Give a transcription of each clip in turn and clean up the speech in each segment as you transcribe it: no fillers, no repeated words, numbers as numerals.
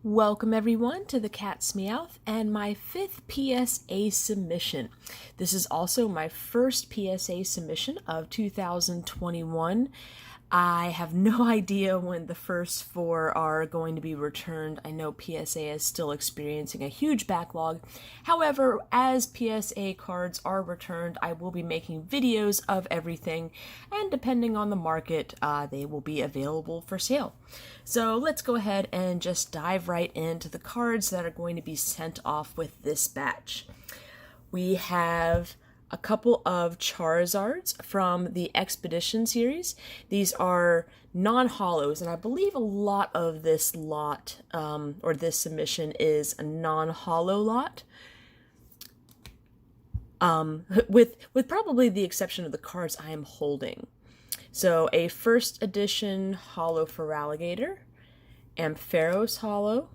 Welcome everyone to the Cat's Meowth and my 5th PSA submission. This is also my first PSA submission of 2021. I have no idea when the first 4 are going to be returned. I know PSA is still experiencing a huge backlog. However, as PSA cards are returned, I will be making videos of everything, and depending on the market, they will be available for sale. So let's go ahead and just dive right into the cards that are going to be sent off with this batch. We have a couple of Charizards from the Expedition series. These are non-holos, and I believe a lot of this lot, or this submission, is a non-holo lot. With probably the exception of the cards I am holding. So a first edition holo for Alligator, Ampharos holo,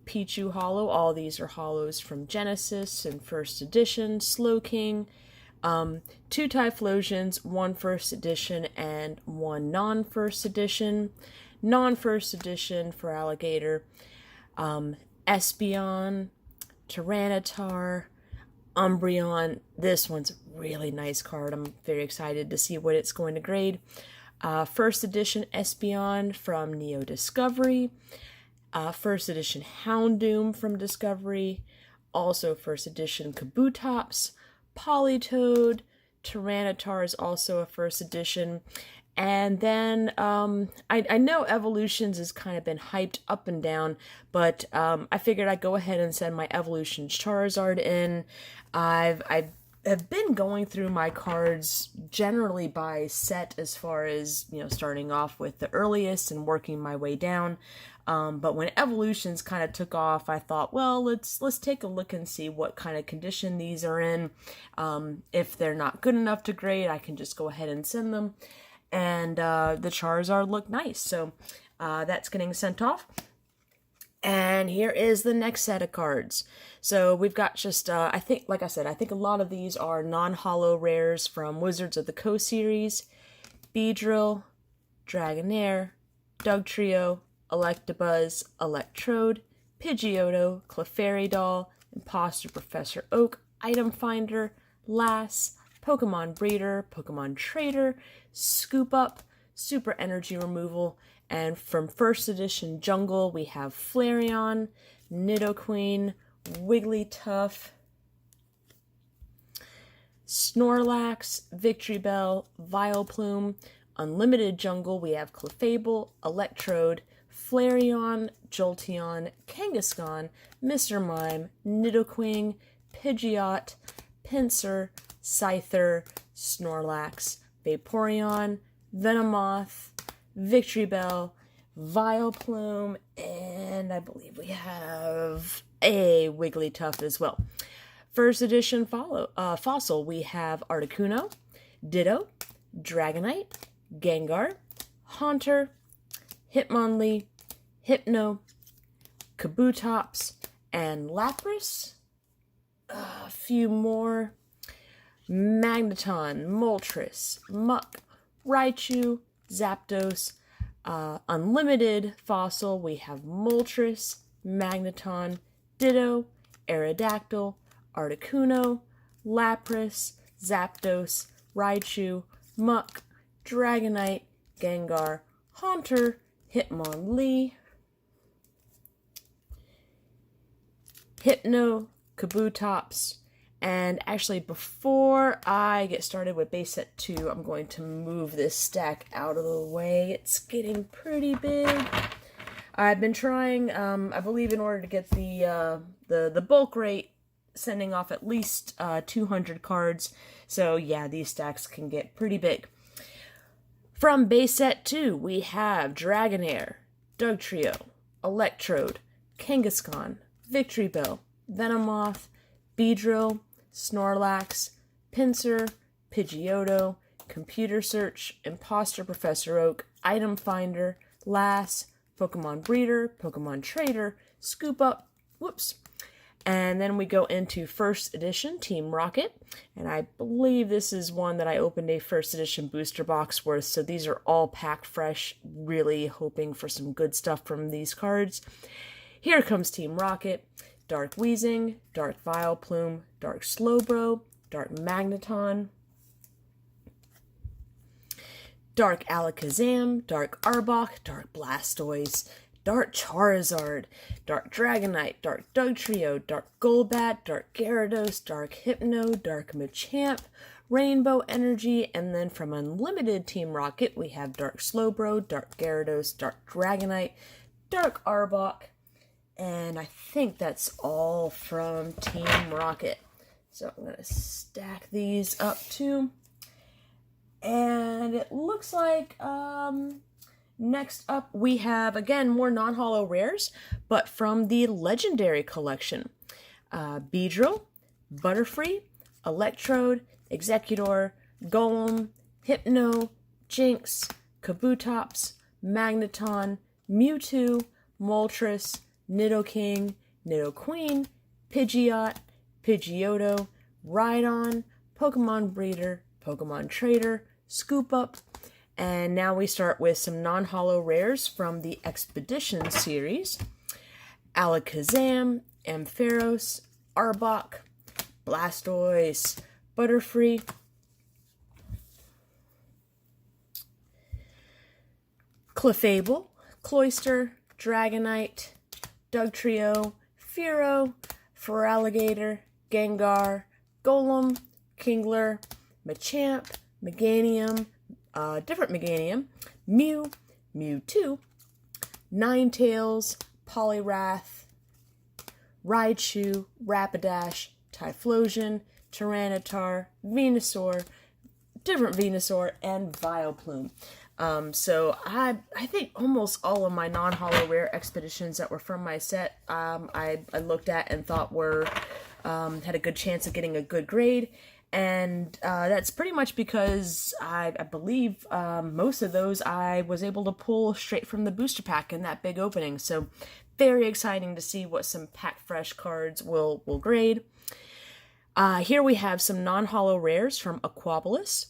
Pichu holo. All these are holos from Genesis and first edition, Slowking, 2 Typhlosions, 1 first edition and 1 non-first edition. Non-first edition for Alligator, Espeon, Tyranitar, Umbreon. This one's a really nice card. I'm very excited to see what it's going to grade. First edition Espeon from Neo Discovery. First edition Houndoom from Discovery. Also first edition Kabutops. Politoed. Tyranitar is also a first edition. And then I know Evolutions has kind of been hyped up and down, but I figured I'd go ahead and send my Evolutions Charizard in. I've been going through my cards generally by set, as far as, starting off with the earliest and working my way down. But when Evolutions kind of took off, I thought, well, let's take a look and see what kind of condition these are in. If they're not good enough to grade, I can just go ahead and send them. And the Charizard look nice, so that's getting sent off. And here is the next set of cards. So we've got just, I think a lot of these are non-holo rares from Wizards of the Coast series. Beedrill, Dragonair, Dugtrio, Electabuzz, Electrode, Pidgeotto, Clefairy, Imposter Professor Oak, Item Finder, Lass, Pokemon Breeder, Pokemon Trader, Scoop Up, Super Energy Removal, and from first edition Jungle we have Flareon, Nidoqueen, Wigglytuff, Snorlax, Victreebel, Vileplume. Unlimited Jungle we have Clefable, Electrode, Flareon, Jolteon, Kangaskhan, Mr. Mime, Nidoqueen, Pidgeot, Pinsir, Scyther, Snorlax, Vaporeon, Venomoth, Victreebel, Vileplume, and I believe we have a Wigglytuff as well. First edition fossil, we have Articuno, Ditto, Dragonite, Gengar, Haunter, Hitmonlee, Hypno, Kabutops, and Lapras. A few more. Magneton, Moltres, Muck, Raichu, Zapdos. Unlimited fossil, we have Moltres, Magneton, Ditto, Aerodactyl, Articuno, Lapras, Zapdos, Raichu, Muck, Dragonite, Gengar, Haunter, Hitmonlee, Hypno, Kabutops. And actually, before I get started with base set 2, I'm going to move this stack out of the way. It's getting pretty big. I've been trying, I believe, in order to get the bulk rate, sending off at least 200 cards. So yeah, these stacks can get pretty big. From base set 2, we have Dragonair, Dugtrio, Electrode, Kangaskhan, Victreebel, Venomoth, Beedrill, Snorlax, Pinsir, Pidgeotto, Computer Search, Imposter Professor Oak, Item Finder, Lass, Pokemon Breeder, Pokemon Trader, Scoop Up, and then we go into first edition Team Rocket, and I believe this is one that I opened a first edition booster box worth, so these are all packed fresh, really hoping for some good stuff from these cards. Here comes Team Rocket, Dark Weezing, Dark Vileplume, Dark Slowbro, Dark Magneton, Dark Alakazam, Dark Arbok, Dark Blastoise, Dark Charizard, Dark Dragonite, Dark Dugtrio, Dark Golbat, Dark Gyarados, Dark Hypno, Dark Machamp, Rainbow Energy, and then from Unlimited Team Rocket, we have Dark Slowbro, Dark Gyarados, Dark Dragonite, Dark Arbok, and I think that's all from Team Rocket. So I'm going to stack these up too. And it looks like next up we have, again, more non-holo rares, but from the Legendary Collection. Beedrill, Butterfree, Electrode, Exeggutor, Golem, Hypno, Jinx, Kabutops, Magneton, Mewtwo, Moltres, Nidoking, Nidoqueen, Pidgeot, Pidgeotto, Rhydon, Pokemon Breeder, Pokemon Trader, Scoop Up, and now we start with some non-holo rares from the Expedition series. Alakazam, Ampharos, Arbok, Blastoise, Butterfree, Clefable, Cloyster, Dragonite, Dugtrio, Fearow, Feraligatr, Gengar, Golem, Kingler, Machamp, Meganium, different Meganium, Mew, Mewtwo, Ninetales, Poliwrath, Raichu, Rapidash, Typhlosion, Tyranitar, Venusaur, different Venusaur, and Vileplume. So I think almost all of my non-holo rare expeditions that were from my set, I looked at and thought were, had a good chance of getting a good grade. And that's pretty much because I believe most of those I was able to pull straight from the booster pack in that big opening. So very exciting to see what some pack fresh cards will grade. Here we have some non-holo rares from Aquabolas,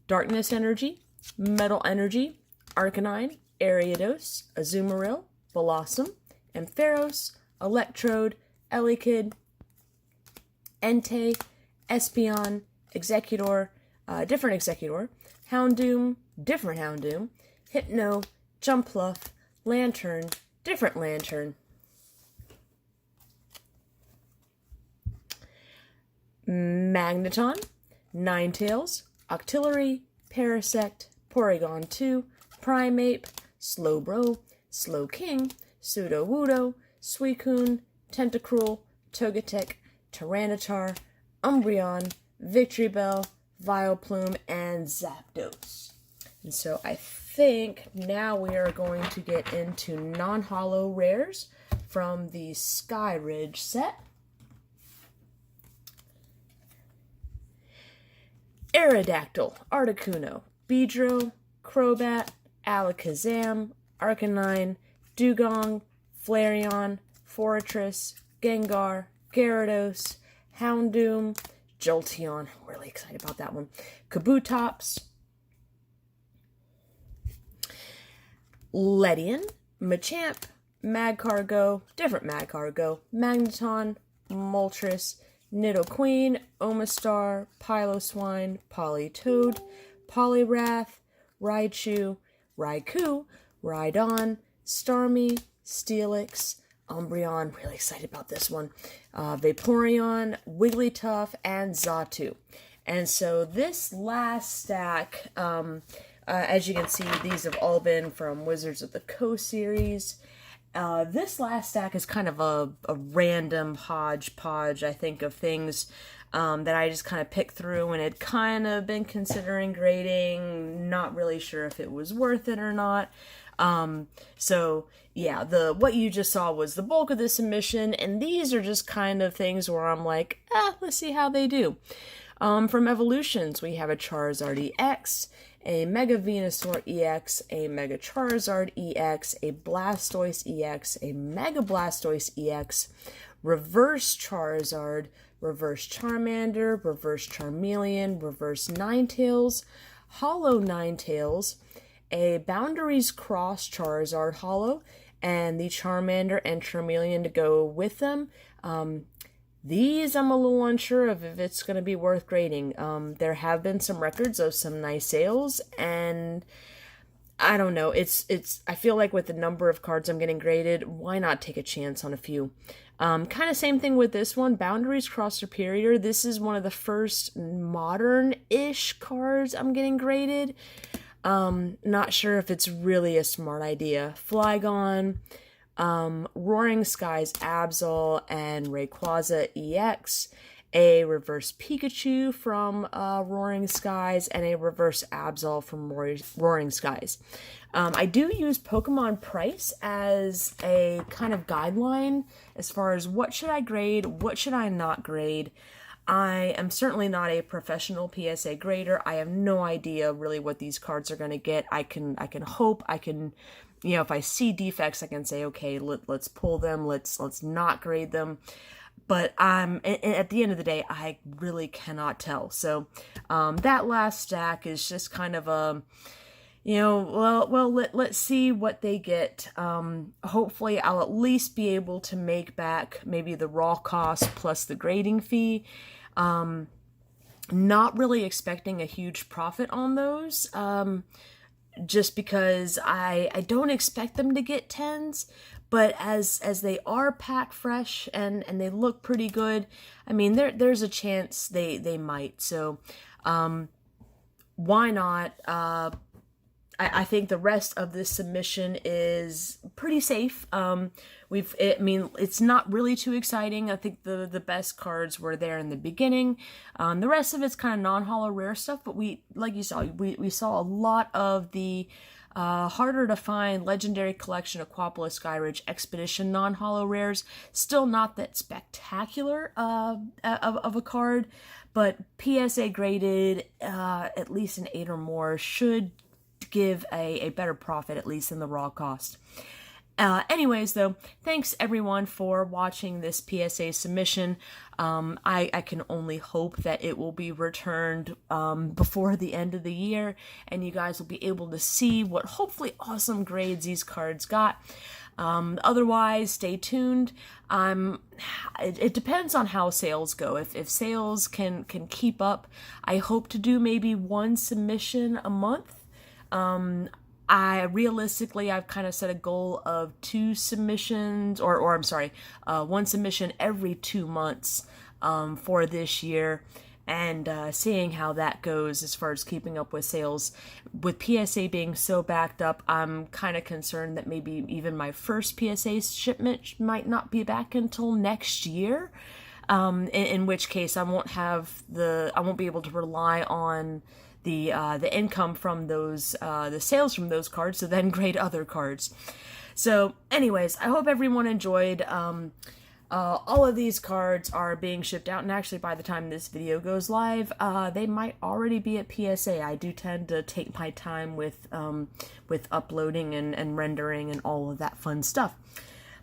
Darkness Energy, Metal Energy, Arcanine, Ariados, Azumarill, Blossom, Ampharos, Electrode, Elekid, Entei, Espeon, Exeggutor, different Exeggutor, Houndoom, different Houndoom, Hypno, Jumpluff, Lantern, different Lantern, Magneton, Ninetales, Octillery, Parasect, Porygon 2, Primeape, Slowbro, Slowking, Sudowoodo, Suicune, Tentacruel, Togetic, Tyranitar, Umbreon, Victreebel, Vileplume, and Zapdos. And so I think now we are going to get into non-holo rares from the Sky Ridge set. Aerodactyl, Articuno, Beedrill, Crobat, Alakazam, Arcanine, Dugong, Flareon, Forretress, Gengar, Gyarados, Houndoom, Jolteon, really excited about that one, Kabutops, Ledian, Machamp, Magcargo, different Magcargo, Magneton, Moltres, Nidoqueen, Omastar, Piloswine, Politoed, Poliwrath, Raichu, Raikou, Rhydon, Starmie, Steelix, Umbreon, really excited about this one, Vaporeon, Wigglytuff, and Xatu. And so this last stack, as you can see, these have all been from Wizards of the Coast series. This last stack is kind of a random hodgepodge, I think, of things that I just kind of picked through and had kind of been considering grading, not really sure if it was worth it or not. So yeah, what you just saw was the bulk of the submission, and these are just kind of things where I'm like, let's see how they do. From Evolutions, we have a Charizard EX, a Mega Venusaur EX, a Mega Charizard EX, a Blastoise EX, a Mega Blastoise EX, Reverse Charizard, Reverse Charmander, Reverse Charmeleon, Reverse Ninetales, Holo Ninetales, a Boundaries Cross Charizard Holo, and the Charmander and Charmeleon to go with them. These I'm a little unsure of if it's going to be worth grading. There have been some records of some nice sales, and I don't know. I feel like with the number of cards I'm getting graded, why not take a chance on a few? Kind of same thing with this one, Boundaries Cross Superior. This is one of the first modern-ish cards I'm getting graded. Not sure if it's really a smart idea. Flygon, Roaring Skies Absol, and Rayquaza EX, a reverse Pikachu from Roaring Skies, and a reverse Absol from Roaring Skies. I do use Pokemon Price as a kind of guideline as far as what should I grade, what should I not grade. I am certainly not a professional PSA grader. I have no idea really what these cards are going to get. I can hope, you know, if I see defects, I can say, okay, let's pull them, let's not grade them. But at the end of the day, I really cannot tell. So that last stack is just kind of a, you know, well, let's see what they get. Hopefully, I'll at least be able to make back maybe the raw cost plus the grading fee. Not really expecting a huge profit on those. Just because I don't expect them to get 10s, but as they are pack fresh and they look pretty good, I mean there's a chance they might. So why not? I think the rest of this submission is pretty safe. I mean, it's not really too exciting. I think the best cards were there in the beginning. The rest of it's kind of non-holo rare stuff, but like you saw, we saw a lot of the harder to find Legendary Collection Aquapolis Skyridge Expedition non-holo rares. Still not that spectacular of a card, but PSA graded at least an 8 or more should give a better profit, at least in the raw cost. Anyways, though, thanks everyone for watching this PSA submission. I can only hope that it will be returned before the end of the year, and you guys will be able to see what hopefully awesome grades these cards got. Otherwise, stay tuned. It depends on how sales go. If sales can keep up, I hope to do maybe one submission a month. I've kind of set a goal of 2 submissions, or I'm sorry, 1 submission every 2 months for this year, and seeing how that goes as far as keeping up with sales. With PSA being so backed up, I'm kind of concerned that maybe even my first PSA shipment might not be back until next year, in which case I won't be able to rely on the income from those, the sales from those cards to then grade other cards. So anyways, I hope everyone enjoyed. All of these cards are being shipped out, and actually by the time this video goes live, they might already be at PSA. I do tend to take my time with uploading and rendering and all of that fun stuff.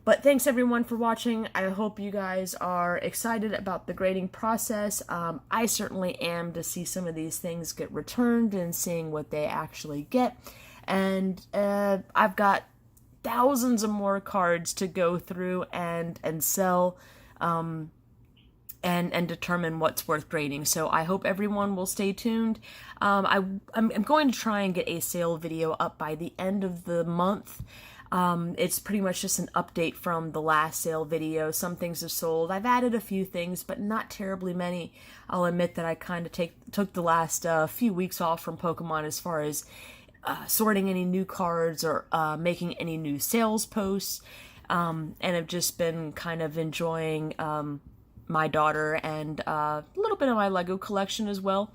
But thanks everyone for watching. I hope you guys are excited about the grading process. I certainly am, to see some of these things get returned and seeing what they actually get. And I've got thousands of more cards to go through and sell and determine what's worth grading. So I hope everyone will stay tuned. I'm going to try and get a sale video up by the end of the month. It's pretty much just an update from the last sale video. Some things have sold. I've added a few things, but not terribly many. I'll admit that I kind of took the last few weeks off from Pokemon as far as sorting any new cards or making any new sales posts, and have just been kind of enjoying my daughter and a little bit of my Lego collection as well.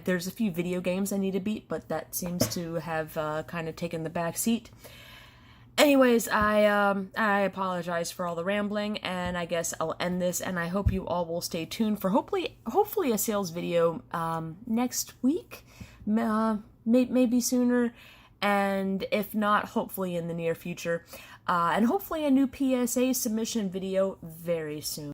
There's a few video games I need to beat, but that seems to have kind of taken the back seat. Anyways, I apologize for all the rambling, and I guess I'll end this, and I hope you all will stay tuned for hopefully a sales video next week, maybe sooner, and if not, hopefully in the near future, and hopefully a new PSA submission video very soon.